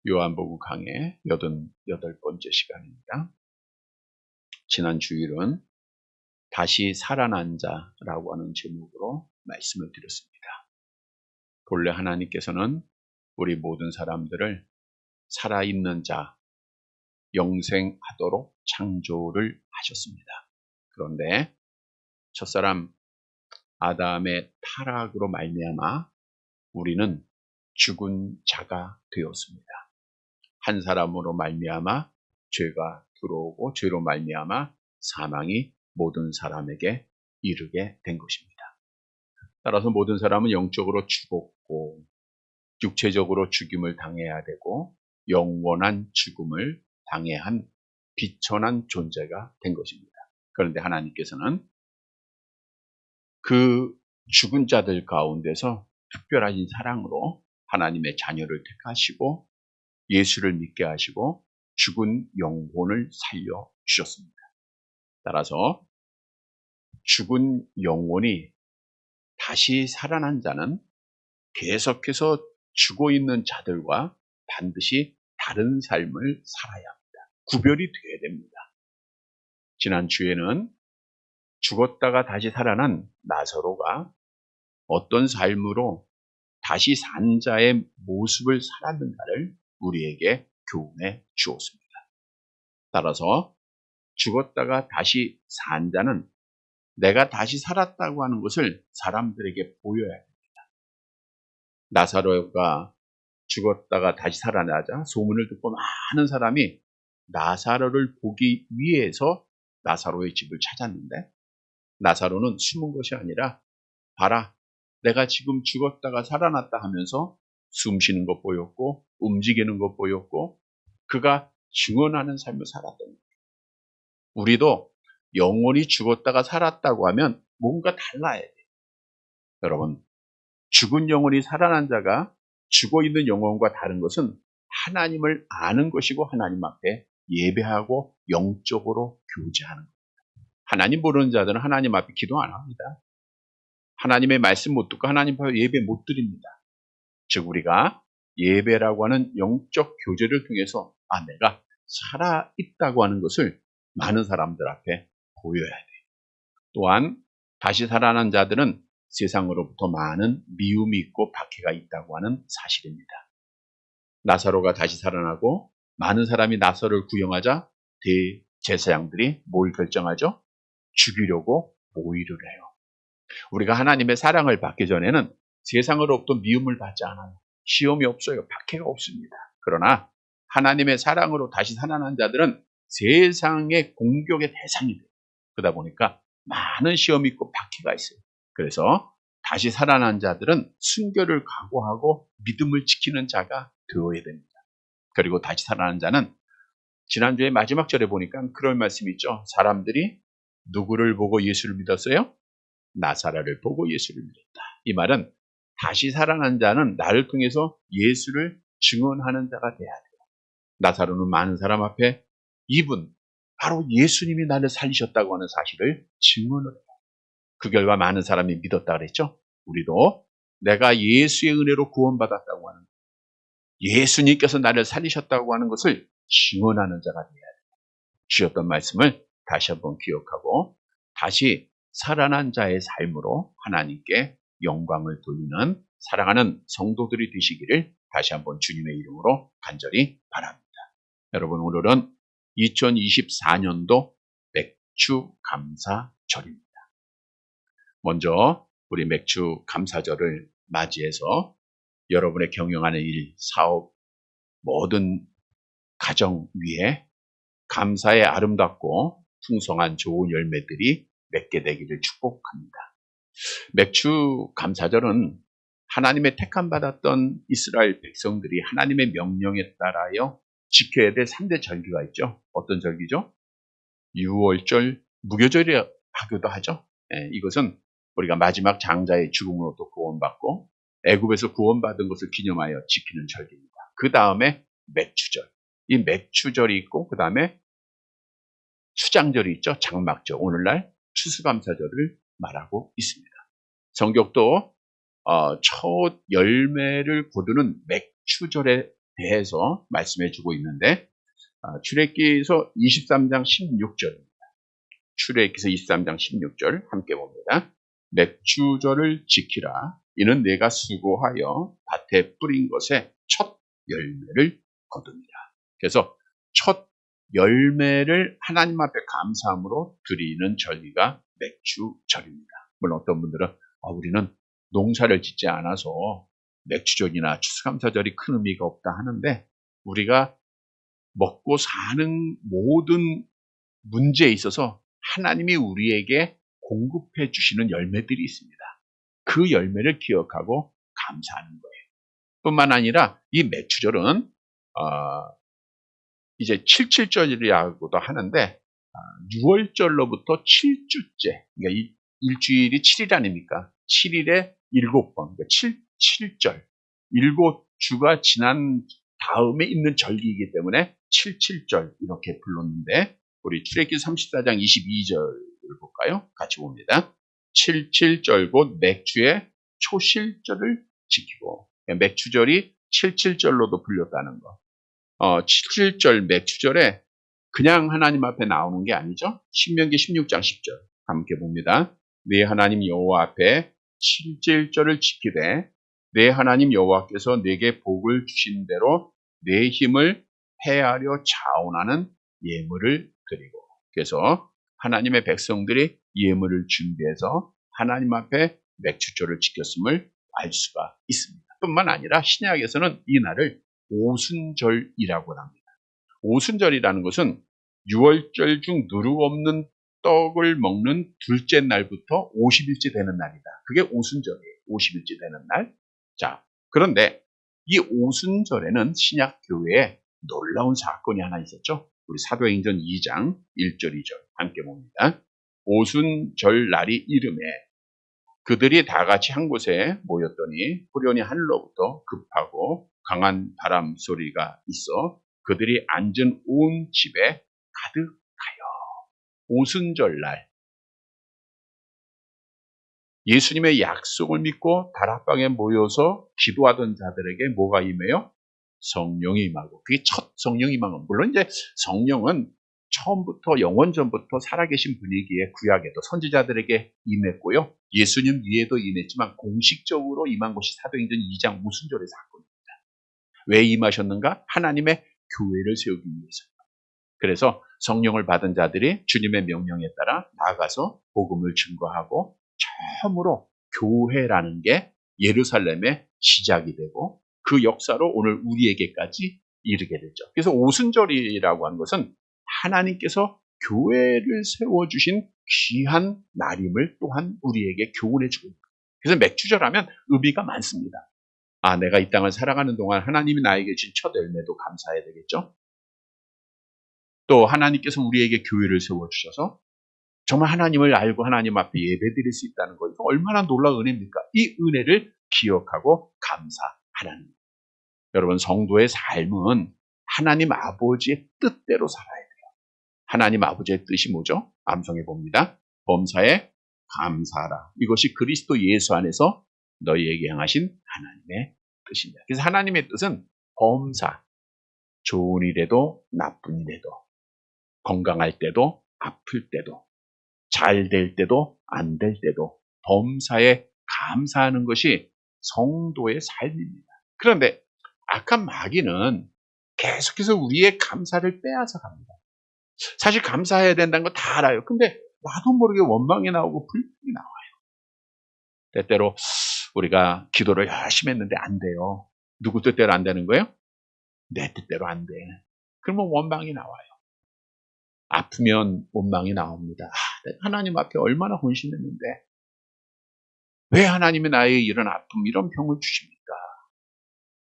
요한복음 강의 88번째 시간입니다. 지난 주일은 다시 살아난 자라고 하는 제목으로 말씀을 드렸습니다. 본래 하나님께서는 우리 모든 사람들을 살아있는 자, 영생하도록 창조를 하셨습니다. 그런데 첫사람 아담의 타락으로 말미암아 우리는 죽은 자가 되었습니다. 한 사람으로 말미암아 죄가 들어오고 죄로 말미암아 사망이 모든 사람에게 이르게 된 것입니다. 따라서 모든 사람은 영적으로 죽었고 육체적으로 죽임을 당해야 되고 영원한 죽음을 당해야 한 비천한 존재가 된 것입니다. 그런데 하나님께서는 그 죽은 자들 가운데서 특별한 사랑으로 하나님의 자녀를 택하시고 예수를 믿게 하시고 죽은 영혼을 살려주셨습니다. 따라서 죽은 영혼이 다시 살아난 자는 계속해서 죽어 있는 자들과 반드시 다른 삶을 살아야 합니다. 구별이 돼야 됩니다. 지난 주에는 죽었다가 다시 살아난 나사로가 어떤 삶으로 다시 산 자의 모습을 살았는가를 우리에게 교훈해 주었습니다. 따라서 죽었다가 다시 산 자는 내가 다시 살았다고 하는 것을 사람들에게 보여야 됩니다. 나사로가 죽었다가 다시 살아나자 소문을 듣고 많은 사람이 나사로를 보기 위해서 나사로의 집을 찾았는데 나사로는 숨은 것이 아니라 봐라, 내가 지금 죽었다가 살아났다 하면서 숨 쉬는 것 보였고 움직이는 것 보였고 그가 증언하는 삶을 살았던 거예요. 우리도 영혼이 죽었다가 살았다고 하면 뭔가 달라야 돼요. 여러분, 죽은 영혼이 살아난 자가 죽어 있는 영혼과 다른 것은 하나님을 아는 것이고 하나님 앞에 예배하고 영적으로 교제하는 겁니다. 하나님 모르는 자들은 하나님 앞에 기도 안 합니다. 하나님의 말씀 못 듣고 하나님 앞에 예배 못 드립니다. 즉 우리가 예배라고 하는 영적 교제를 통해서 내가 살아있다고 하는 것을 많은 사람들 앞에 보여야 돼요. 또한 다시 살아난 자들은 세상으로부터 많은 미움이 있고 박해가 있다고 하는 사실입니다. 나사로가 다시 살아나고 많은 사람이 나사로를 구경하자 대제사장들이 뭘 결정하죠? 죽이려고 모의를 해요. 우리가 하나님의 사랑을 받기 전에는 세상으로부터 미움을 받지 않아요. 시험이 없어요. 박해가 없습니다. 그러나 하나님의 사랑으로 다시 살아난 자들은 세상의 공격의 대상이 돼요. 그러다 보니까 많은 시험이 있고 박해가 있어요. 그래서 다시 살아난 자들은 순교를 각오하고 믿음을 지키는 자가 되어야 됩니다. 그리고 다시 살아난 자는 지난주에 마지막 절에 보니까 그런 말씀이 있죠. 사람들이 누구를 보고 예수를 믿었어요? 나사로를 보고 예수를 믿었다. 이 말은 다시 살아난 자는 나를 통해서 예수를 증언하는 자가 돼야 돼요. 나사로는 많은 사람 앞에 이분 바로 예수님이 나를 살리셨다고 하는 사실을 증언을 해요. 그 결과 많은 사람이 믿었다 그랬죠. 우리도 내가 예수의 은혜로 구원받았다고 하는 예수님께서 나를 살리셨다고 하는 것을 증언하는 자가 돼야 돼요. 주셨던 말씀을 다시 한번 기억하고 다시 살아난 자의 삶으로 하나님께 영광을 돌리는 사랑하는 성도들이 되시기를 다시 한번 주님의 이름으로 간절히 바랍니다. 여러분, 오늘은 2024년도 맥주 감사절입니다. 먼저 우리 맥주 감사절을 맞이해서 여러분의 경영하는 일, 사업, 모든 가정 위에 감사의 아름답고 풍성한 좋은 열매들이 맺게 되기를 축복합니다. 맥주 감사절은 하나님의 택함받았던 이스라엘 백성들이 하나님의 명령에 따라여 지켜야 될 3대 절기가 있죠. 어떤 절기죠? 유월절, 무교절이라 하기도 하죠. 이것은 우리가 마지막 장자의 죽음으로부터 구원받고 애굽에서 구원받은 것을 기념하여 지키는 절기입니다. 그 다음에 맥주절. 이 맥주절이 있고 그 다음에 수장절이 있죠. 장막절. 오늘날 추수감사절을 말하고 있습니다. 성경도 첫 열매를 거두는 맥주절에 대해서 말씀해 주고 있는데 출애기서 23장 16절입니다. 출애기서 23장 16절 함께 봅니다. 맥주절을 지키라. 이는 내가 수고하여 밭에 뿌린 것에 첫 열매를 거둡니다. 그래서 첫 열매를 하나님 앞에 감사함으로 드리는 절기가 맥주절입니다. 물론 어떤 분들은 우리는 농사를 짓지 않아서 맥주절이나 추수감사절이 큰 의미가 없다 하는데, 우리가 먹고 사는 모든 문제에 있어서 하나님이 우리에게 공급해 주시는 열매들이 있습니다. 그 열매를 기억하고 감사하는 거예요. 뿐만 아니라 이 맥주절은 이제 77절이라고도 하는데 6월절로부터 7주째, 그러니까 일주일이 7일 아닙니까? 7일에 7번, 그러니까 7절, 7주가 지난 다음에 있는 절기이기 때문에 77절 이렇게 불렀는데, 우리 출애기 34장 22절을 볼까요? 같이 봅니다. 77절 곧 맥주의 초실절을 지키고, 맥주절이 77절로도 불렸다는 거. 77절 맥주절에 그냥 하나님 앞에 나오는 게 아니죠. 신명기 16장 10절 함께 봅니다. 네 하나님 여호와 앞에 77절을 지키되 내 하나님 여호와께서 내게 복을 주신 대로 내 힘을 헤아려 자원하는 예물을 드리고. 그래서 하나님의 백성들이 예물을 준비해서 하나님 앞에 맥주절을 지켰음을 알 수가 있습니다. 뿐만 아니라 신약에서는 이 날을 오순절이라고 합니다. 오순절이라는 것은 6월절 중 누룩 없는 떡을 먹는 둘째 날부터 50일째 되는 날이다. 그게 오순절이에요. 50일째 되는 날. 자, 그런데 이 오순절에는 신약 교회에 놀라운 사건이 하나 있었죠. 우리 사도행전 2장 1절 2절 함께 봅니다. 오순절 날이 이름에 그들이 다 같이 한 곳에 모였더니 후련히 하늘로부터 급하고 강한 바람 소리가 있어 그들이 앉은 온 집에 가득하여. 오순절 날 예수님의 약속을 믿고 다락방에 모여서 기도하던 자들에게 뭐가 임해요? 성령이 임하고. 그게 첫 성령이 임하고. 물론 이제 성령은 처음부터 영원전부터 살아계신 분이기에 구약에도 선지자들에게 임했고요. 예수님 위에도 임했지만 공식적으로 임한 것이 사도행전 2장 오순절의 사건입니다. 왜 임하셨는가? 하나님의 교회를 세우기 위해서. 그래서 성령을 받은 자들이 주님의 명령에 따라 나가서 복음을 증거하고 처음으로 교회라는 게 예루살렘의 시작이 되고 그 역사로 오늘 우리에게까지 이르게 되죠. 그래서 오순절이라고 하는 것은 하나님께서 교회를 세워주신 귀한 날임을 또한 우리에게 교훈해 주고 있습니다. 그래서 맥주절하면 의미가 많습니다. 내가 이 땅을 살아가는 동안 하나님이 나에게 준 첫 열매도 감사해야 되겠죠. 또 하나님께서 우리에게 교회를 세워주셔서 정말 하나님을 알고 하나님 앞에 예배드릴 수 있다는 것, 얼마나 놀라운 은혜입니까? 이 은혜를 기억하고 감사하라는 거예요. 여러분, 성도의 삶은 하나님 아버지의 뜻대로 살아야 돼요. 하나님 아버지의 뜻이 뭐죠? 암송해 봅니다. 범사에 감사하라. 이것이 그리스도 예수 안에서 너희에게 행하신 하나님의 뜻입니다. 그래서 하나님의 뜻은 범사, 좋은 일에도 나쁜 일에도, 건강할 때도 아플 때도, 잘 될 때도 안 될 때도 범사에 감사하는 것이 성도의 삶입니다. 그런데 악한 마귀는 계속해서 우리의 감사를 빼앗아 갑니다. 사실 감사해야 된다는 거 다 알아요. 근데 나도 모르게 원망이 나오고 불평이 나와요. 때때로 우리가 기도를 열심히 했는데 안 돼요. 누구 뜻대로 안 되는 거예요? 내 뜻대로 안 돼. 그러면 원망이 나와요. 아프면 원망이 나옵니다. 하나님 앞에 얼마나 헌신했는데 왜 하나님이 나에게 이런 아픔, 이런 병을 주십니까?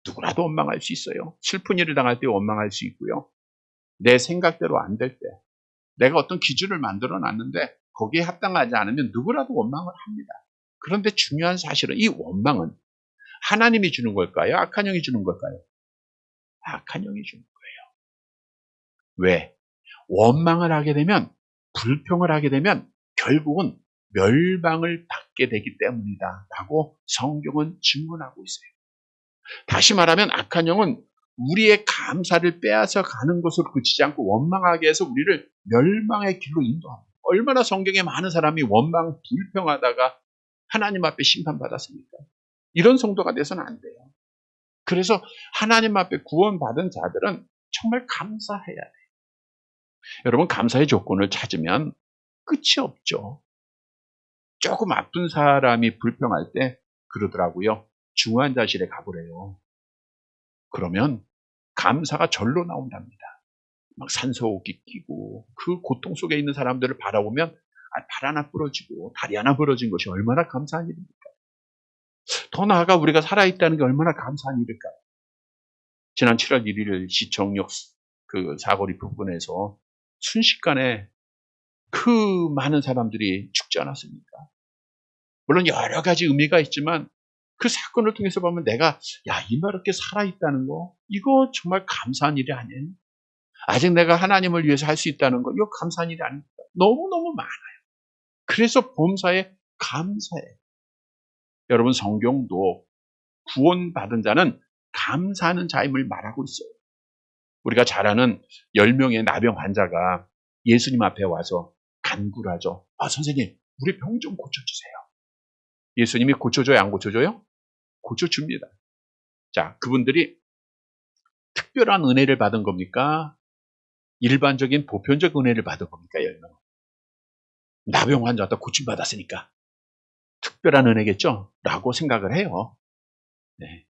누구라도 원망할 수 있어요. 슬픈 일을 당할 때 원망할 수 있고요. 내 생각대로 안 될 때, 내가 어떤 기준을 만들어 놨는데 거기에 합당하지 않으면 누구라도 원망을 합니다. 그런데 중요한 사실은 이 원망은 하나님이 주는 걸까요? 악한 영이 주는 걸까요? 악한 영이 주는 거예요. 왜? 원망을 하게 되면, 불평을 하게 되면 결국은 멸망을 받게 되기 때문이다 라고 성경은 증언하고 있어요. 다시 말하면 악한 영은 우리의 감사를 빼앗아 가는 것으로 그치지 않고 원망하게 해서 우리를 멸망의 길로 인도합니다. 얼마나 성경에 많은 사람이 원망 불평하다가 하나님 앞에 심판받았습니까? 이런 성도가 돼서는 안 돼요. 그래서 하나님 앞에 구원받은 자들은 정말 감사해야 돼요. 여러분, 감사의 조건을 찾으면 끝이 없죠. 조금 아픈 사람이 불평할 때 그러더라고요. 중환자실에 가보래요. 그러면 감사가 절로 나온답니다. 막 산소호흡기 끼고 그 고통 속에 있는 사람들을 바라보면 발 하나 부러지고 다리 하나 부러진 것이 얼마나 감사한 일입니까? 더 나아가 우리가 살아있다는 게 얼마나 감사한 일일까요? 지난 7월 1일 시청역 그 사거리 부근에서 순식간에 그 많은 사람들이 죽지 않았습니까? 물론 여러 가지 의미가 있지만 그 사건을 통해서 보면 내가 이렇게 살아있다는 거 이거 정말 감사한 일이 아니에요? 아직 내가 하나님을 위해서 할 수 있다는 거 이거 감사한 일이 아닙니까? 너무너무 많아요. 그래서 범사에 감사해요. 여러분, 성경도 구원받은 자는 감사하는 자임을 말하고 있어요. 우리가 잘 아는 10명의 나병 환자가 예수님 앞에 와서 간구를 하죠. 선생님, 우리 병 좀 고쳐주세요. 예수님이 고쳐줘요, 안 고쳐줘요? 고쳐줍니다. 자, 그분들이 특별한 은혜를 받은 겁니까? 일반적인 보편적 은혜를 받은 겁니까? 10명. 나병 환자가 고침받았으니까 특별한 은혜겠죠? 라고 생각을 해요. 네.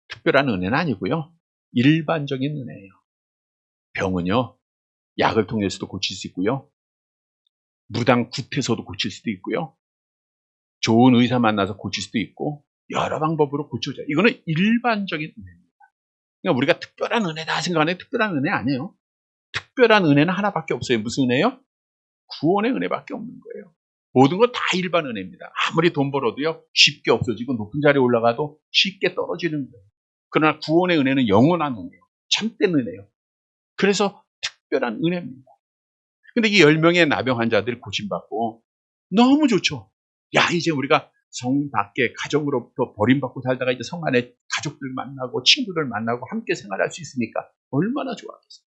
특별한 은혜는 아니고요. 일반적인 은혜예요. 병은요, 약을 통해서도 고칠 수 있고요. 무당 굿해서도 고칠 수도 있고요. 좋은 의사 만나서 고칠 수도 있고 여러 방법으로 고쳐져요. 이거는 일반적인 은혜입니다. 그러니까 우리가 특별한 은혜다 생각하는 특별한 은혜 아니에요. 특별한 은혜는 하나밖에 없어요. 무슨 은혜요? 구원의 은혜밖에 없는 거예요. 모든 건 다 일반 은혜입니다. 아무리 돈 벌어도요, 쉽게 없어지고 높은 자리에 올라가도 쉽게 떨어지는 거예요. 그러나 구원의 은혜는 영원한 은혜예요. 참된 은혜예요. 그래서 특별한 은혜입니다. 근데 이 10명의 나병 환자들이 고침받고 너무 좋죠. 이제 우리가 성 밖에 가정으로부터 버림받고 살다가 이제 성 안에 가족들 만나고 친구들 만나고 함께 생활할 수 있으니까 얼마나 좋아하겠어요.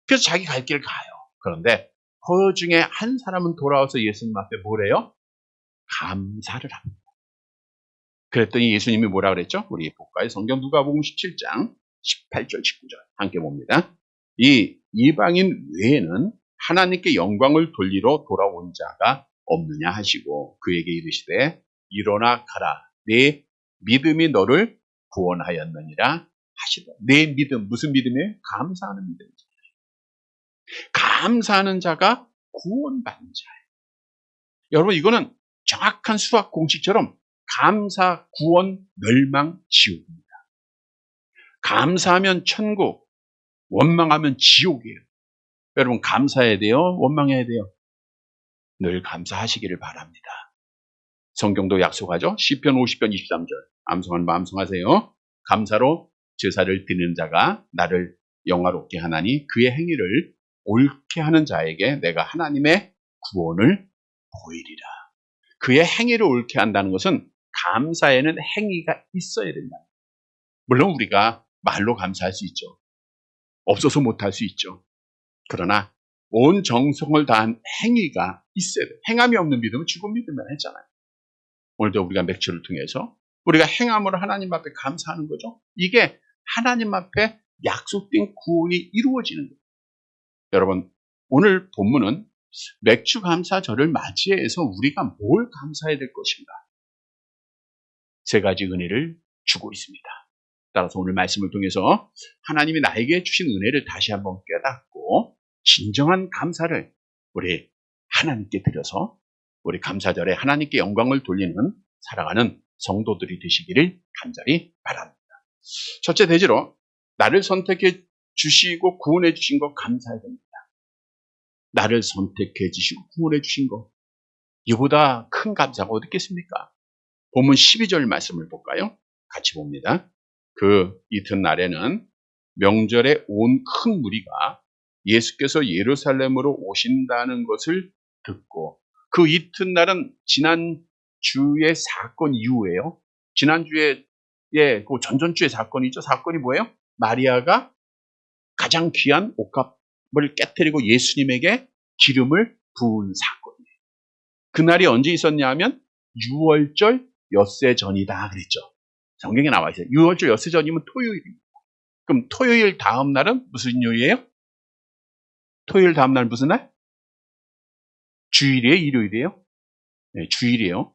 그래서 자기 갈 길 가요. 그런데 그 중에 한 사람은 돌아와서 예수님 앞에 뭐래요? 감사를 합니다. 그랬더니 예수님이 뭐라 그랬죠? 우리 복가의 성경 누가복음 17장 18절 19절 함께 봅니다. 이 이방인 외에는 하나님께 영광을 돌리러 돌아온 자가 없느냐 하시고 그에게 이르시되 일어나 가라. 네 믿음이 너를 구원하였느니라 하시더. 내 믿음, 무슨 믿음이에요? 감사하는 믿음이죠. 감사하는 자가 구원받는 자예요. 여러분, 이거는 정확한 수학 공식처럼 감사, 구원, 멸망, 지옥입니다. 감사하면 천국, 원망하면 지옥이에요. 여러분, 감사해야 돼요? 원망해야 돼요? 늘 감사하시기를 바랍니다. 성경도 약속하죠? 시편 50편 23절 암송한 마음 성하세요. 감사로 제사를 드리는 자가 나를 영화롭게 하나니 그의 행위를 옳게 하는 자에게 내가 하나님의 구원을 보이리라. 그의 행위를 옳게 한다는 것은 감사에는 행위가 있어야 된다. 물론 우리가 말로 감사할 수 있죠. 없어서 못할 수 있죠. 그러나 온 정성을 다한 행위가 있어야 돼요. 행함이 없는 믿음은 죽은 믿음이라 했잖아요. 오늘도 우리가 맥주를 통해서 우리가 행함으로 하나님 앞에 감사하는 거죠. 이게 하나님 앞에 약속된 구원이 이루어지는 거예요. 여러분, 오늘 본문은 맥주 감사절을 맞이해서 우리가 뭘 감사해야 될 것인가? 세 가지 은혜를 주고 있습니다. 따라서 오늘 말씀을 통해서 하나님이 나에게 주신 은혜를 다시 한번 깨닫고 진정한 감사를 우리 하나님께 드려서 우리 감사절에 하나님께 영광을 돌리는 살아가는 성도들이 되시기를 간절히 바랍니다. 첫째 대지로 나를 선택해 주시고 구원해 주신 것 감사해야 됩니다. 나를 선택해 주시고 구원해 주신 것, 이보다 큰 감사가 어디 있겠습니까? 본문 12절 말씀을 볼까요? 같이 봅니다. 그 이튿날에는 명절에 온 큰 무리가 예수께서 예루살렘으로 오신다는 것을 듣고, 그 이튿날은 지난주의 사건 이후에요. 지난주에 그 전전주의 사건이죠. 사건이 뭐예요? 마리아가 가장 귀한 옷값을 깨뜨리고 예수님에게 기름을 부은 사건이에요. 그날이 언제 있었냐 하면 6월절 엿새 전이다 그랬죠. 성경에 나와 있어요. 6월절 엿새 전이면 토요일입니다. 그럼 토요일 다음 날은 무슨 요일이에요? 토요일 다음 날 무슨 날? 주일이에요? 일요일이에요? 네, 주일이에요.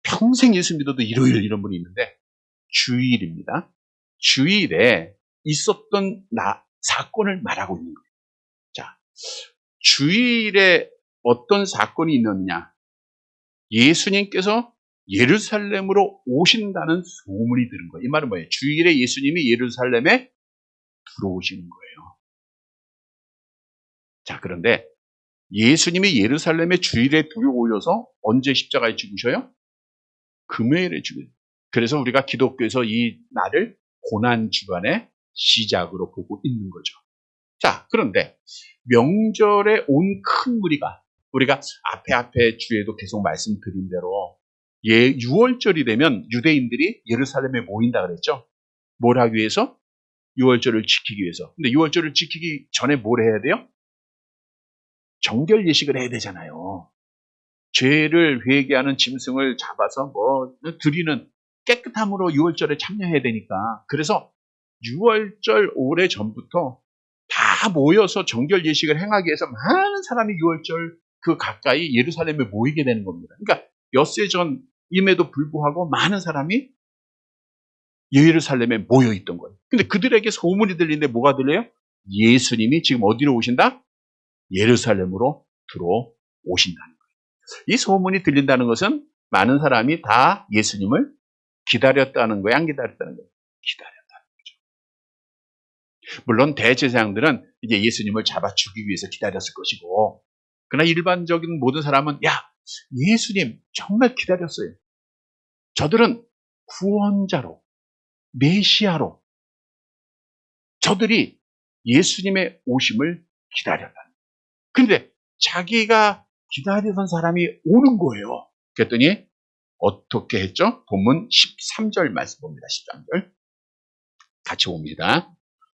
평생 예수 믿어도 일요일 이런 분이 있는데 주일입니다. 주일에 있었던 사건을 말하고 있는 거예요. 자, 주일에 어떤 사건이 있느냐? 예수님께서 예루살렘으로 오신다는 소문이 들은 거예요. 이 말은 뭐예요? 주일에 예수님이 예루살렘에 들어오시는 거예요. 자, 그런데 예수님이 예루살렘에 주일에 들어오셔서 언제 십자가에 죽으셔요? 금요일에 죽어요. 그래서 우리가 기독교에서 이 날을 고난주간의 시작으로 보고 있는 거죠. 자, 그런데 명절에 온 큰 무리가 우리가 앞에 주에도 계속 말씀드린 대로 6월절이 되면 유대인들이 예루살렘에 모인다 그랬죠. 뭘 하기 위해서? 6월절을 지키기 위해서. 근데 6월절을 지키기 전에 뭘 해야 돼요? 정결 예식을 해야 되잖아요. 죄를 회개하는 짐승을 잡아서 드리는 깨끗함으로 6월절에 참여해야 되니까. 그래서 6월절 오래 전부터 다 모여서 정결 예식을 행하기 위해서 많은 사람이 6월절 그 가까이 예루살렘에 모이게 되는 겁니다. 그러니까 엿새 전임에도 불구하고 많은 사람이 예루살렘에 모여 있던 거예요. 근데 그들에게 소문이 들리는데 뭐가 들려요? 예수님이 지금 어디로 오신다? 예루살렘으로 들어오신다는 거예요. 이 소문이 들린다는 것은 많은 사람이 다 예수님을 기다렸다는 거예요? 안 기다렸다는 거예요? 기다렸다는 거죠. 물론 대제사장들은 이제 예수님을 잡아 죽이기 위해서 기다렸을 것이고, 그러나 일반적인 모든 사람은 예수님 정말 기다렸어요. 저들은 구원자로, 메시아로 저들이 예수님의 오심을 기다렸다는 거예요. 그런데 자기가 기다리던 사람이 오는 거예요. 그랬더니 어떻게 했죠? 본문 13절 말씀 봅니다. 13절 같이 봅니다.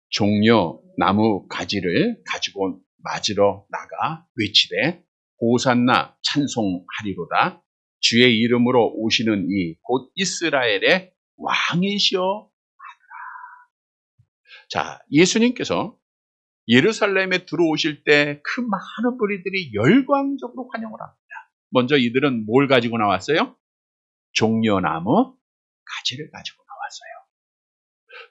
종려 나무 가지를 가지고 맞으러 나가 외치되 호산나 찬송하리로다. 주의 이름으로 오시는 이 곧 이스라엘의 왕이시여. 자, 예수님께서 예루살렘에 들어오실 때 그 많은 무리들이 열광적으로 환영을 합니다. 먼저 이들은 뭘 가지고 나왔어요? 종려나무 가지를 가지고 나왔어요.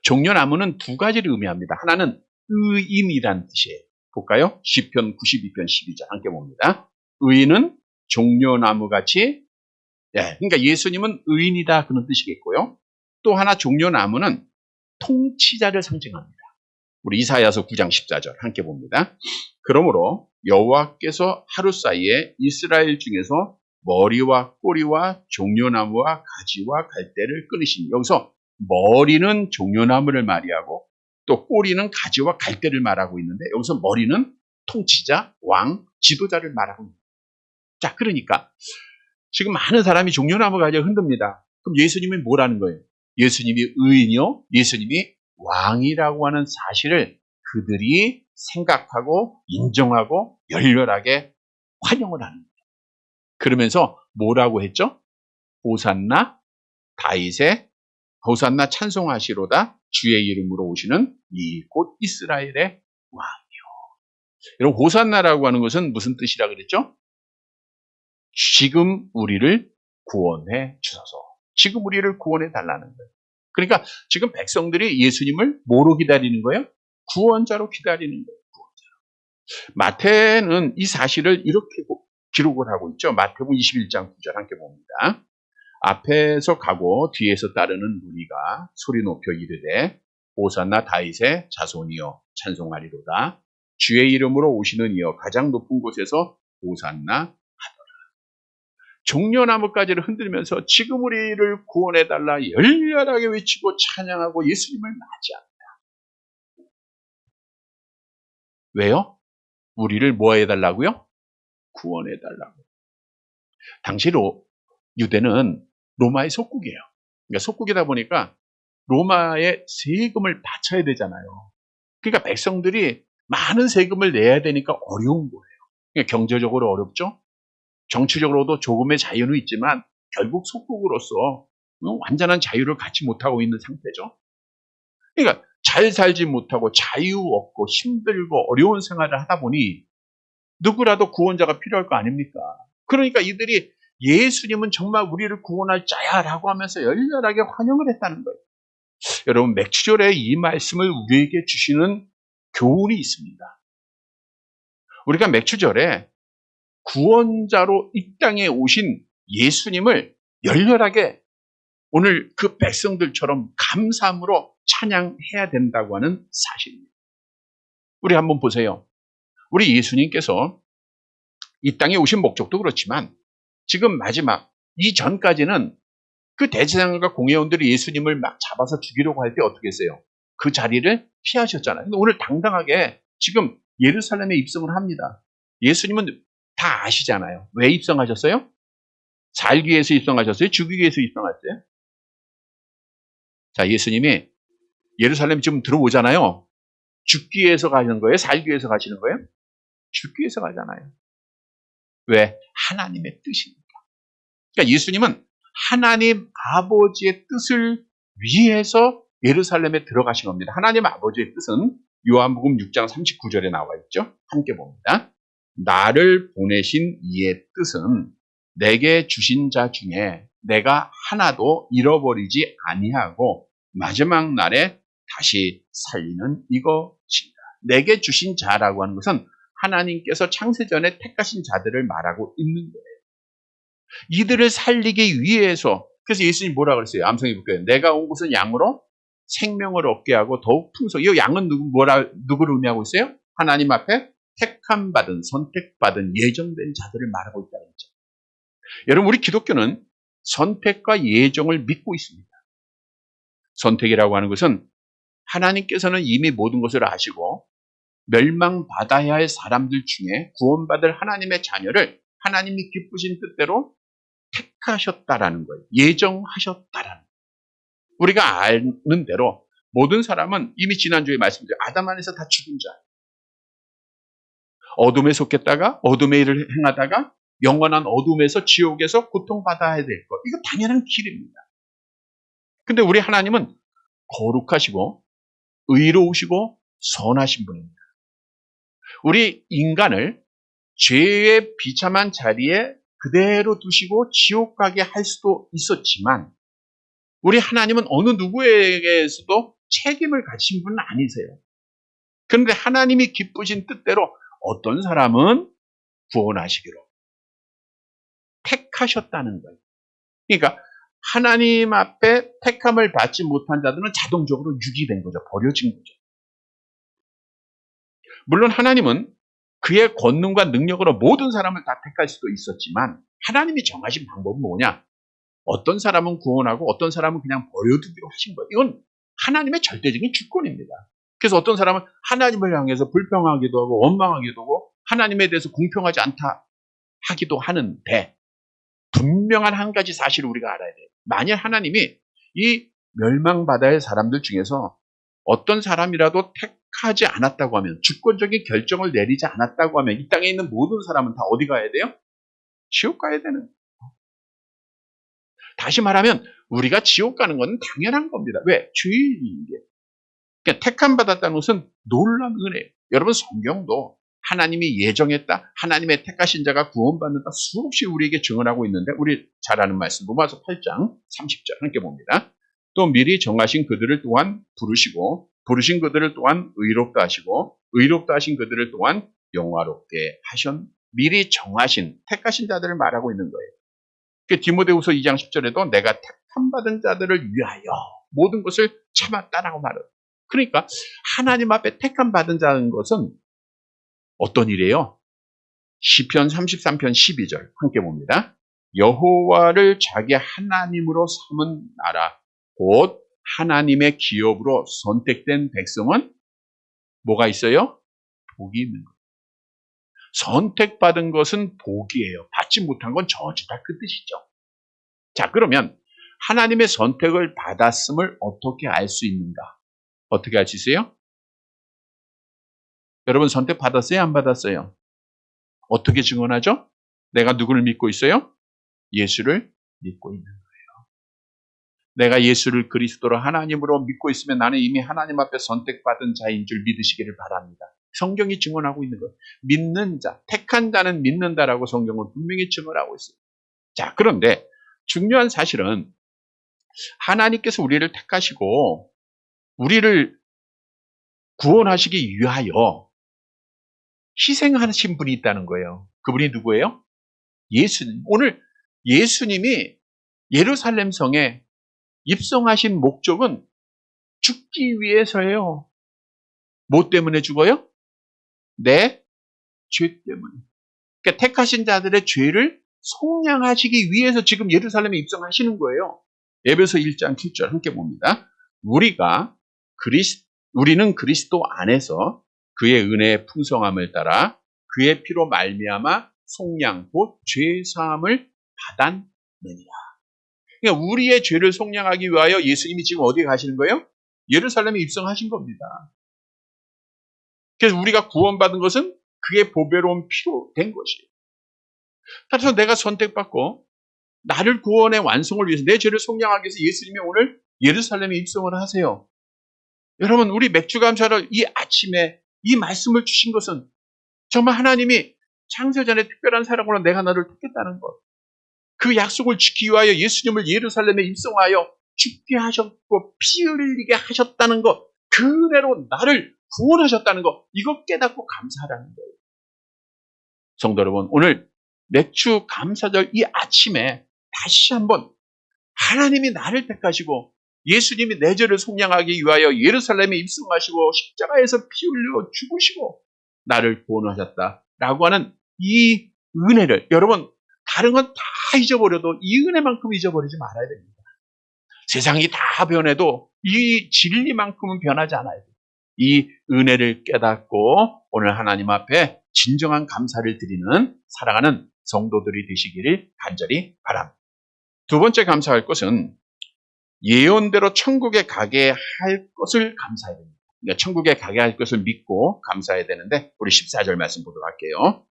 종려나무는 두 가지를 의미합니다. 하나는 의인이란 뜻이에요. 볼까요? 시편 92편 12절 함께 봅니다. 의인은 종려나무 같이, 그러니까 예수님은 의인이다 그런 뜻이겠고요. 또 하나 종려나무는 통치자를 상징합니다. 우리 이사야서 9장 14절 함께 봅니다. 그러므로 여호와께서 하루 사이에 이스라엘 중에서 머리와 꼬리와 종려나무와 가지와 갈대를 끊으시니, 여기서 머리는 종려나무를 말하고 또 꼬리는 가지와 갈대를 말하고 있는데, 여기서 머리는 통치자, 왕, 지도자를 말하고 있습니다. 자, 그러니까 지금 많은 사람이 종려나무 가지를 흔듭니다. 그럼 예수님이 뭐라는 거예요? 예수님이 의인이요? 예수님이 왕이라고 하는 사실을 그들이 생각하고 인정하고 열렬하게 환영을 하는 거예요. 그러면서 뭐라고 했죠? 호산나 다윗의 호산나 찬송하시로다. 주의 이름으로 오시는 이 곧 이스라엘의 왕이요. 여러분, 호산나라고 하는 것은 무슨 뜻이라 그랬죠? 지금 우리를 구원해 주소서. 지금 우리를 구원해 달라는 거예요. 그러니까 지금 백성들이 예수님을 뭐로 기다리는 거예요? 구원자로 기다리는 거예요. 구원자로. 마태는 이 사실을 이렇게 기록을 하고 있죠. 마태복음 21장 9절 함께 봅니다. 앞에서 가고 뒤에서 따르는 무리가 소리 높여 이르되 호산나 다윗의 자손이여 찬송하리로다. 주의 이름으로 오시는 이여 가장 높은 곳에서 호산나. 종려나무가지를 흔들면서 지금 우리를 구원해달라 열렬하게 외치고 찬양하고 예수님을 맞이합니다. 왜요? 우리를 뭐 해달라고요? 구원해달라고. 당시 유대는 로마의 속국이에요. 그러니까 속국이다 보니까 로마에 세금을 바쳐야 되잖아요. 그러니까 백성들이 많은 세금을 내야 되니까 어려운 거예요. 그러니까 경제적으로 어렵죠. 정치적으로도 조금의 자유는 있지만 결국 속국으로서 완전한 자유를 갖지 못하고 있는 상태죠. 그러니까 잘 살지 못하고 자유 없고 힘들고 어려운 생활을 하다 보니 누구라도 구원자가 필요할 거 아닙니까? 그러니까 이들이 예수님은 정말 우리를 구원할 자야 라고 하면서 열렬하게 환영을 했다는 거예요. 여러분, 맥주절에 이 말씀을 우리에게 주시는 교훈이 있습니다. 우리가 맥주절에 구원자로 이 땅에 오신 예수님을 열렬하게 오늘 그 백성들처럼 감사함으로 찬양해야 된다고 하는 사실입니다. 우리 한번 보세요. 우리 예수님께서 이 땅에 오신 목적도 그렇지만 지금 마지막 이전까지는 그 대제사장과 공회원들이 예수님을 막 잡아서 죽이려고 할 때 어떻게 했어요? 그 자리를 피하셨잖아요. 근데 오늘 당당하게 지금 예루살렘에 입성을 합니다. 예수님은 다 아시잖아요. 왜 입성하셨어요? 살기 위해서 입성하셨어요? 죽이기 위해서 입성하셨어요? 자, 예수님이 예루살렘 지금 들어오잖아요. 죽기 위해서 가시는 거예요? 살기 위해서 가시는 거예요? 죽기 위해서 가잖아요. 왜? 하나님의 뜻이니까. 그러니까 예수님은 하나님 아버지의 뜻을 위해서 예루살렘에 들어가신 겁니다. 하나님 아버지의 뜻은 요한복음 6장 39절에 나와 있죠. 함께 봅니다. 나를 보내신 이의 뜻은 내게 주신 자 중에 내가 하나도 잃어버리지 아니하고 마지막 날에 다시 살리는 이것입니다. 내게 주신 자라고 하는 것은 하나님께서 창세전에 택하신 자들을 말하고 있는 거예요. 이들을 살리기 위해서. 그래서 예수님이 뭐라 그랬어요? 암송해 볼게요. 내가 온 곳은 양으로 생명을 얻게 하고 더욱 풍성. 이 양은 누구를 의미하고 있어요? 하나님 앞에 택함 받은, 선택받은, 예정된 자들을 말하고 있다는 거죠. 여러분, 우리 기독교는 선택과 예정을 믿고 있습니다. 선택이라고 하는 것은 하나님께서는 이미 모든 것을 아시고 멸망받아야 할 사람들 중에 구원받을 하나님의 자녀를 하나님이 기쁘신 뜻대로 택하셨다라는 거예요. 예정하셨다라는 거예요. 우리가 아는 대로 모든 사람은 이미 지난주에 말씀드린 아담 안에서 다 죽은 자. 어둠에 속했다가 어둠의 일을 행하다가 영원한 어둠에서 지옥에서 고통받아야 될 것. 이거 당연한 길입니다. 근데 우리 하나님은 거룩하시고 의로우시고 선하신 분입니다. 우리 인간을 죄의 비참한 자리에 그대로 두시고 지옥 가게 할 수도 있었지만 우리 하나님은 어느 누구에게서도 책임을 가진 분은 아니세요. 그런데 하나님이 기쁘신 뜻대로 어떤 사람은 구원하시기로 택하셨다는 거예요. 그러니까 하나님 앞에 택함을 받지 못한 자들은 자동적으로 유기된 거죠. 버려진 거죠. 물론 하나님은 그의 권능과 능력으로 모든 사람을 다 택할 수도 있었지만 하나님이 정하신 방법은 뭐냐? 어떤 사람은 구원하고 어떤 사람은 그냥 버려두기로 하신 거예요. 이건 하나님의 절대적인 주권입니다. 그래서 어떤 사람은 하나님을 향해서 불평하기도 하고 원망하기도 하고 하나님에 대해서 공평하지 않다 하기도 하는데 분명한 한 가지 사실을 우리가 알아야 돼요. 만약 하나님이 이 멸망받아야 할 사람들 중에서 어떤 사람이라도 택하지 않았다고 하면 주권적인 결정을 내리지 않았다고 하면 이 땅에 있는 모든 사람은 다 어디 가야 돼요? 지옥 가야 되는 거예요. 다시 말하면 우리가 지옥 가는 건 당연한 겁니다. 왜? 죄인인 게. 그러니까 택함 받았다는 것은 놀라운 은혜예요. 여러분 성경도 하나님이 예정했다. 하나님의 택하신 자가 구원받는다. 수없이 우리에게 증언하고 있는데 우리 잘 아는 말씀 로마서 8장 30절 함께 봅니다. 또 미리 정하신 그들을 또한 부르시고 부르신 그들을 또한 의롭다 하시고 의롭다 하신 그들을 또한 영화롭게 하신 미리 정하신 택하신 자들을 말하고 있는 거예요. 디모데후서 2장 10절에도 내가 택함 받은 자들을 위하여 모든 것을 참았다라고 말해요. 그러니까 하나님 앞에 택함 받은 자는 것은 어떤 일이에요? 시편 33편 12절 함께 봅니다. 여호와를 자기 하나님으로 삼은 나라 곧 하나님의 기업으로 선택된 백성은 뭐가 있어요? 복이 있는 거예요. 선택받은 것은 복이에요. 받지 못한 건 저주다 그 뜻이죠. 자, 그러면 하나님의 선택을 받았음을 어떻게 알 수 있는가? 어떻게 알 수 있어요? 여러분 선택 받았어요? 안 받았어요? 어떻게 증언하죠? 내가 누구를 믿고 있어요? 예수를 믿고 있는 거예요. 내가 예수를 그리스도로 하나님으로 믿고 있으면 나는 이미 하나님 앞에 선택받은 자인 줄 믿으시기를 바랍니다. 성경이 증언하고 있는 거예요. 믿는 자, 택한 자는 믿는다라고 성경은 분명히 증언하고 있어요. 자, 그런데 중요한 사실은 하나님께서 우리를 택하시고 우리를 구원하시기 위하여 희생하신 분이 있다는 거예요. 그분이 누구예요? 예수님. 오늘 예수님이 예루살렘 성에 입성하신 목적은 죽기 위해서예요. 뭐 때문에 죽어요? 내 죄 때문에. 그러니까 택하신 자들의 죄를 속량하시기 위해서 지금 예루살렘에 입성하시는 거예요. 에베소 1장 7절 함께 봅니다. 우리는 그리스도 안에서 그의 은혜의 풍성함을 따라 그의 피로 말미암아 속량 곧 죄사함을 받았느니라. 그러니까 우리의 죄를 속량하기 위하여 예수님이 지금 어디에 가시는 거예요? 예루살렘에 입성하신 겁니다. 그래서 우리가 구원받은 것은 그의 보배로운 피로 된 것이에요. 그래서 내가 선택받고 나를 구원의 완성을 위해서 내 죄를 속량하기 위해서 예수님이 오늘 예루살렘에 입성을 하세요. 여러분 우리 맥주 감사를 이 아침에 이 말씀을 주신 것은 정말 하나님이 창세전에 특별한 사랑으로 내가 너를 택했다는 것. 그 약속을 지키기 위하여 예수님을 예루살렘에 입성하여 죽게 하셨고 피 흘리게 하셨다는 것. 그 은혜로 나를 구원하셨다는 것. 이거 깨닫고 감사하라는 거예요. 성도 여러분 오늘 맥주 감사절 이 아침에 다시 한번 하나님이 나를 택하시고 예수님이 내 죄를 속량하기 위하여 예루살렘에 입성하시고 십자가에서 피 흘려 죽으시고 나를 구원하셨다라고 하는 이 은혜를 여러분 다른 건 다 잊어버려도 이 은혜만큼 잊어버리지 말아야 됩니다. 세상이 다 변해도 이 진리만큼은 변하지 않아야 돼요. 이 은혜를 깨닫고 오늘 하나님 앞에 진정한 감사를 드리는 사랑하는 성도들이 되시기를 간절히 바랍니다. 두 번째 감사할 것은 예언대로 천국에 가게 할 것을 감사해야 됩니다. 그러니까 천국에 가게 할 것을 믿고 감사해야 되는데 우리 14절 말씀 보도록 할게요.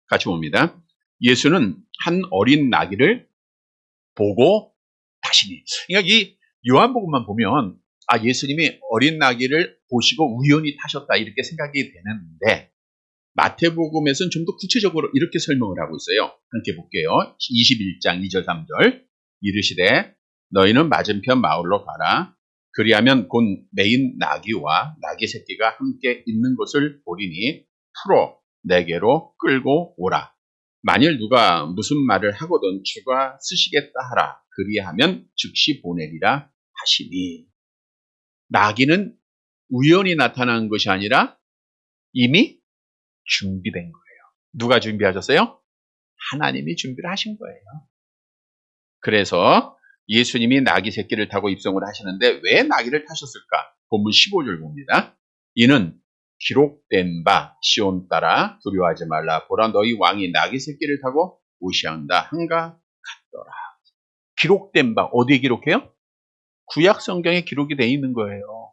같이 봅니다. 예수는 한 어린 나귀를 보고 다시니. 그러니까 이 요한복음만 보면 예수님이 어린 나귀를 보시고 우연히 타셨다 이렇게 생각이 되는데 마태복음에서는 좀 더 구체적으로 이렇게 설명을 하고 있어요. 함께 볼게요. 21장 2절 3절 이르시되 너희는 맞은편 마을로 가라. 그리하면 곧 메인 나귀와 나귀 새끼가 함께 있는 것을 보리니 풀어 내게로 끌고 오라. 만일 누가 무슨 말을 하거든 주가 쓰시겠다 하라. 그리하면 즉시 보내리라 하시니. 나귀는 우연히 나타난 것이 아니라 이미 준비된 거예요. 누가 준비하셨어요? 하나님이 준비를 하신 거예요. 그래서 예수님이 나귀 새끼를 타고 입성을 하시는데 왜 나귀를 타셨을까? 본문 15절 봅니다. 이는 기록된 바 시온 따라 두려워하지 말라. 보라 너희 왕이 나귀 새끼를 타고 오시한다 한가 같더라. 기록된 바 어디에 기록해요? 구약 성경에 기록이 되어 있는 거예요.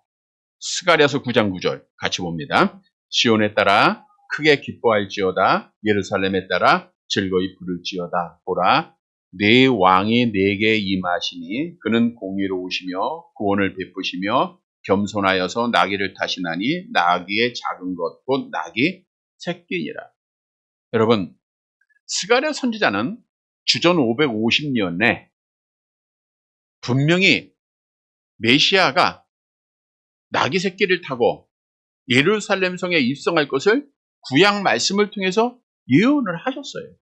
스가랴서 9장 9절 같이 봅니다. 시온에 따라 크게 기뻐할지어다. 예루살렘에 따라 즐거이 부를지어다. 보라 내 왕이 내게 임하시니 그는 공의로우시며 구원을 베푸시며 겸손하여서 나귀를 타시나니 나귀의 작은 것 곧 나귀 새끼니라. 여러분 스가랴 선지자는 주전 550년에 분명히 메시아가 나귀 새끼를 타고 예루살렘 성에 입성할 것을 구약 말씀을 통해서 예언을 하셨어요.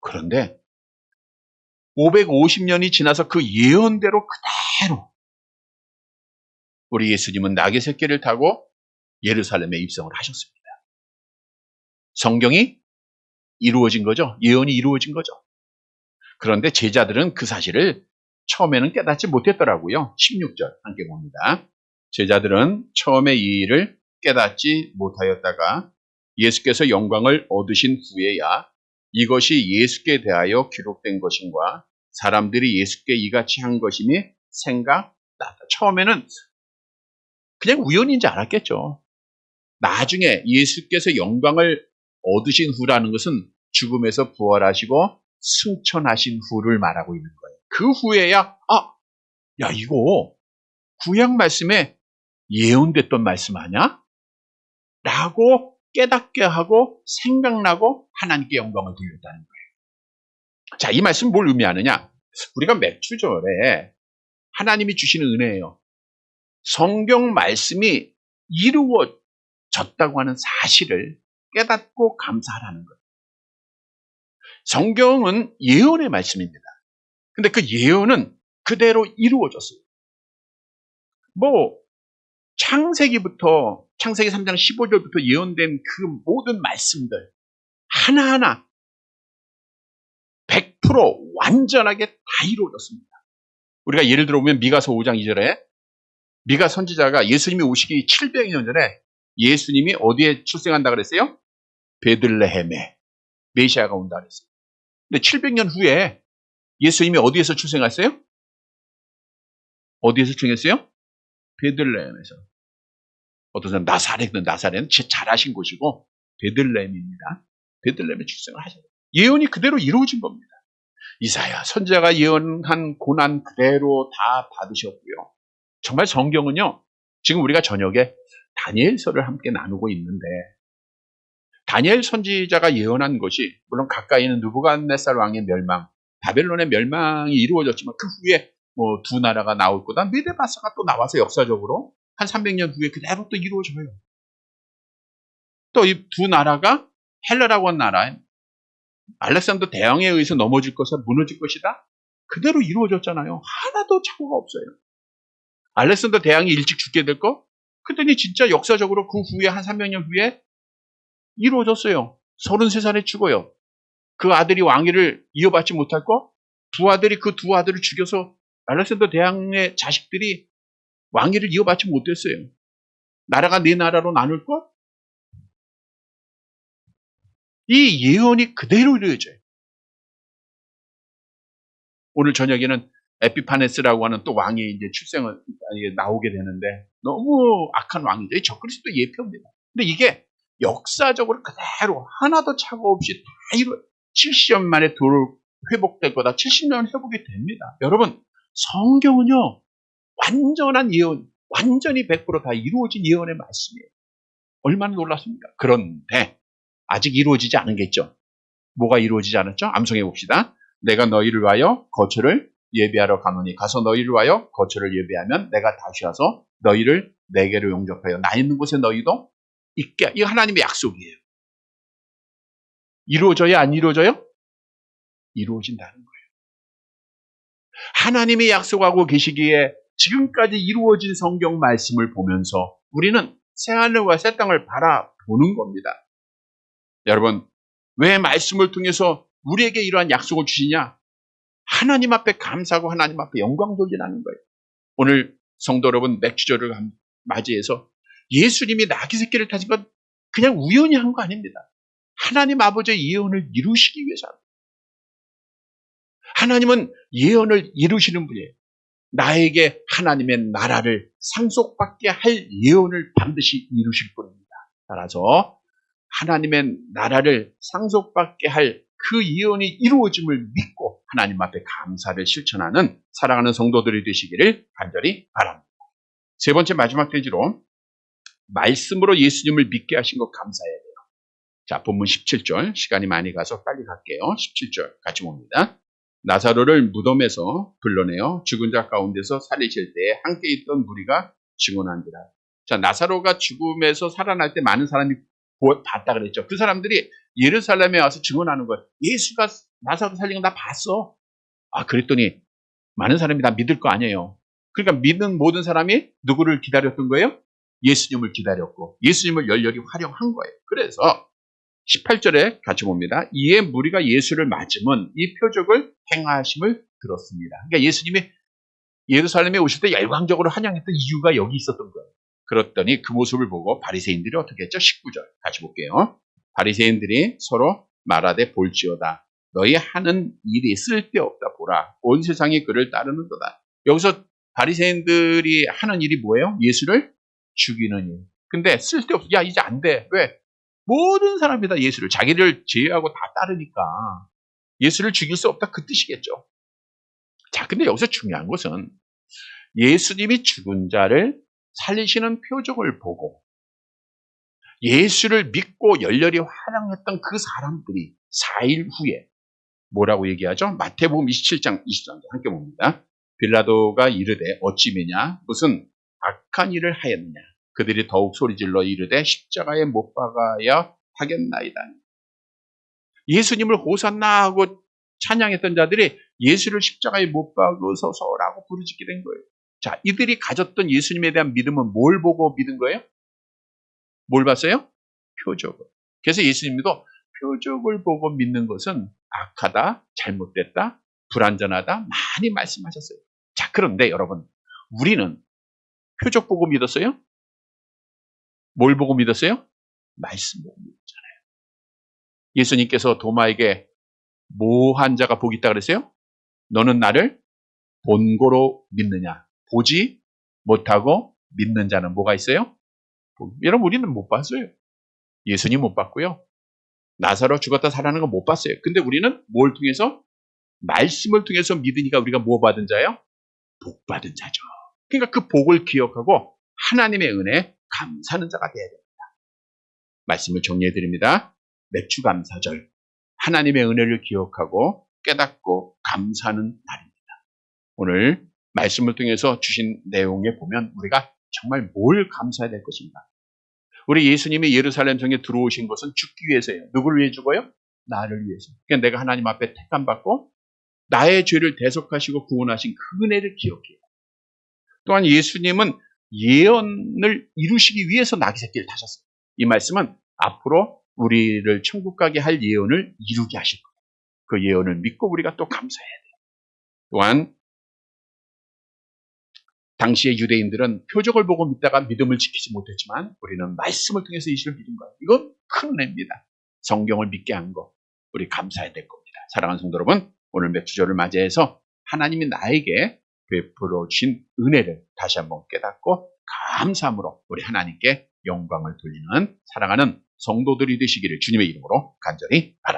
그런데 550년이 지나서 그 예언대로 그대로 우리 예수님은 나귀 새끼를 타고 예루살렘에 입성을 하셨습니다. 성경이 이루어진 거죠. 예언이 이루어진 거죠. 그런데 제자들은 그 사실을 처음에는 깨닫지 못했더라고요. 16절 함께 봅니다. 제자들은 처음에 이 일을 깨닫지 못하였다가 예수께서 영광을 얻으신 후에야 이것이 예수께 대하여 기록된 것인가 사람들이 예수께 이같이 한 것임이 생각났다. 처음에는 그냥 우연인 줄 알았겠죠. 나중에 예수께서 영광을 얻으신 후라는 것은 죽음에서 부활하시고 승천하신 후를 말하고 있는 거예요. 그 후에야 야 이거 구약 말씀에 예언됐던 말씀 아니야? 라고 깨닫게 하고 생각나고 하나님께 영광을 돌렸다는 거예요. 자, 이 말씀 뭘 의미하느냐? 우리가 맥주절에 하나님이 주시는 은혜예요. 성경 말씀이 이루어졌다고 하는 사실을 깨닫고 감사하라는 거예요. 성경은 예언의 말씀입니다. 근데 그 예언은 그대로 이루어졌어요. 창세기 3장 15절부터 예언된 그 모든 말씀들 하나하나 100% 완전하게 다 이루어졌습니다. 우리가 예를 들어보면 미가서 5장 2절에 미가 선지자가 예수님이 오시기 700년 전에 예수님이 어디에 출생한다 그랬어요? 베들레헴에 메시아가 온다 그랬어요. 근데 700년 후에 예수님이 어디에서 출생했어요? 어디에서 출생했어요? 베들레헴에서. 어떤 사람 나사렛은 진짜 잘하신 곳이고 베들레헴입니다. 베들레헴에 출생을 하셔요. 예언이 그대로 이루어진 겁니다. 이사야 선지자가 예언한 고난 그대로 다 받으셨고요. 정말 성경은요. 지금 우리가 저녁에 다니엘서를 함께 나누고 있는데 다니엘 선지자가 예언한 것이 물론 가까이는 느부갓네살 왕의 멸망, 바벨론의 멸망이 이루어졌지만 그 후에 두 나라가 나올 거다. 메데바사가 또 나와서 역사적으로 한 300년 후에 그대로 또 이루어져요. 또 이 두 나라가 헬라라고 한 나라, 알렉산더 대왕에 의해서 넘어질 것이다, 무너질 것이다. 그대로 이루어졌잖아요. 하나도 착오가 없어요. 알렉산더 대왕이 일찍 죽게 될 거, 그랬더니 진짜 역사적으로 그 후에 한 300년 후에 이루어졌어요. 33살에 죽어요. 그 아들이 왕위를 이어받지 못할 거, 두 아들이 그 두 아들을 죽여서 알렉산더 대왕의 자식들이 왕위를 이어받지 못했어요. 나라가 네 나라로 나눌 것? 이 예언이 그대로 이루어져요. 오늘 저녁에는 에피파네스라고 하는 또 왕이 이제 출생을 나오게 되는데 너무 악한 왕이죠. 적그리스도 예표입니다. 근데 이게 역사적으로 그대로 하나도 착오 없이 다 70년 만에 회복될 거다. 70년 회복이 됩니다. 여러분, 성경은요, 완전한 예언, 완전히 100%다 이루어진 예언의 말씀이에요. 얼마나 놀랐습니까? 그런데 아직 이루어지지 않은 게 있죠. 뭐가 이루어지지 않았죠? 암송해 봅시다. 내가 너희를 위하여 거처를 예비하러 가노니 가서 너희를 위하여 거처를 예비하면 내가 다시 와서 너희를 내게로 용접하여 나 있는 곳에 너희도 있게. 이거 하나님의 약속이에요. 이루어져야 안 이루어져요? 이루어진다는 거예요. 하나님이 약속하고 계시기에 지금까지 이루어진 성경 말씀을 보면서 우리는 새하늘과 새 땅을 바라보는 겁니다. 여러분, 왜 말씀을 통해서 우리에게 이러한 약속을 주시냐? 하나님 앞에 감사하고 하나님 앞에 영광 돌리라는 거예요. 오늘 성도 여러분, 맥주절을 맞이해서 예수님이 나귀 새끼를 타신 건 그냥 우연히 한 거 아닙니다. 하나님 아버지의 예언을 이루시기 위해서. 하나님은 예언을 이루시는 분이에요. 나에게 하나님의 나라를 상속받게 할 예언을 반드시 이루실 분입니다. 따라서 하나님의 나라를 상속받게 할 그 예언이 이루어짐을 믿고 하나님 앞에 감사를 실천하는 사랑하는 성도들이 되시기를 간절히 바랍니다. 세 번째 마지막 페이지로 말씀으로 예수님을 믿게 하신 것 감사해야 돼요. 자, 본문 17절, 시간이 많이 가서 빨리 갈게요. 17절 같이 봅니다. 나사로를 무덤에서 불러내어 죽은 자 가운데서 살리실 때에 함께 있던 무리가 증언한지라. 자, 나사로가 죽음에서 살아날 때 많은 사람이 봤다 그랬죠. 그 사람들이 예루살렘에 와서 증언하는 거예요. 예수가 나사로 살린 거 나 봤어. 그랬더니 많은 사람이 다 믿을 거 아니에요. 그러니까 믿는 모든 사람이 누구를 기다렸던 거예요? 예수님을 기다렸고 예수님을 열렬히 활용한 거예요. 그래서 18절에 같이 봅니다. 이에 무리가 예수를 맞으면 이 표적을 행하심을 들었습니다. 그러니까 예수님이 예루살렘에 오실 때 열광적으로 환영했던 이유가 여기 있었던 거예요. 그랬더니 그 모습을 보고 바리새인들이 어떻게 했죠? 19절 같이 볼게요. 바리새인들이 서로 말하되 볼지어다. 너희 하는 일이 쓸데없다 보라. 온 세상이 그를 따르는도다. 여기서 바리새인들이 하는 일이 뭐예요? 예수를 죽이는 일. 근데 쓸데없어. 야, 이제 안 돼. 왜? 모든 사람이 다 예수를 자기를 제외하고 다 따르니까 예수를 죽일 수 없다 그 뜻이겠죠. 자, 근데 여기서 중요한 것은 예수님이 죽은 자를 살리시는 표적을 보고 예수를 믿고 열렬히 환영했던 그 사람들이 4일 후에 뭐라고 얘기하죠? 마태복음 27장 23절 함께 봅니다. 빌라도가 이르되 어찌 미냐 무슨 악한 일을 하였느냐. 그들이 더욱 소리질러 이르되 십자가에 못 박아야 하겠나이다. 예수님을 호산나 하고 찬양했던 자들이 예수를 십자가에 못 박으소서라고 부르짖게 된 거예요. 자, 이들이 가졌던 예수님에 대한 믿음은 뭘 보고 믿은 거예요? 뭘 봤어요? 표적을. 그래서 예수님도 표적을 보고 믿는 것은 악하다, 잘못됐다, 불완전하다 많이 말씀하셨어요. 자, 그런데 여러분, 우리는 표적 보고 믿었어요? 뭘 보고 믿었어요? 말씀 보고 믿었잖아요. 예수님께서 도마에게 모한 자가 복이 있다 그랬어요? 너는 나를 본고로 믿느냐? 보지 못하고 믿는 자는 뭐가 있어요? 여러분, 우리는 못 봤어요. 예수님 못 봤고요. 나사로 죽었다 살아나는 거 못 봤어요. 근데 우리는 뭘 통해서? 말씀을 통해서 믿으니까 우리가 뭐 받은 자예요? 복 받은 자죠. 그러니까 그 복을 기억하고 하나님의 은혜에 감사하는 자가 되어야 됩니다. 말씀을 정리해 드립니다. 맥주감사절. 하나님의 은혜를 기억하고 깨닫고 감사하는 날입니다. 오늘 말씀을 통해서 주신 내용에 보면 우리가 정말 뭘 감사해야 될 것인가? 우리 예수님이 예루살렘 성에 들어오신 것은 죽기 위해서예요. 누구를 위해 죽어요? 나를 위해서. 그러니까 내가 하나님 앞에 택함받고 나의 죄를 대속하시고 구원하신 그 은혜를 기억해요. 또한 예수님은 예언을 이루시기 위해서 나귀 새끼를 타셨어요. 이 말씀은 앞으로 우리를 천국 가게 할 예언을 이루게 하실 거예요. 그 예언을 믿고 우리가 또 감사해야 돼요. 또한 당시의 유대인들은 표적을 보고 믿다가 믿음을 지키지 못했지만 우리는 말씀을 통해서 예수를 믿은 거예요. 이건 큰 은혜입니다. 성경을 믿게 한 거 우리 감사해야 될 겁니다. 사랑하는 성도 여러분, 오늘 맥주절을 맞이해서 하나님이 나에게 베풀어 주신 은혜를 다시 한번 깨닫고 감사함으로 우리 하나님께 영광을 돌리는 사랑하는 성도들이 되시기를 주님의 이름으로 간절히 바랍니다.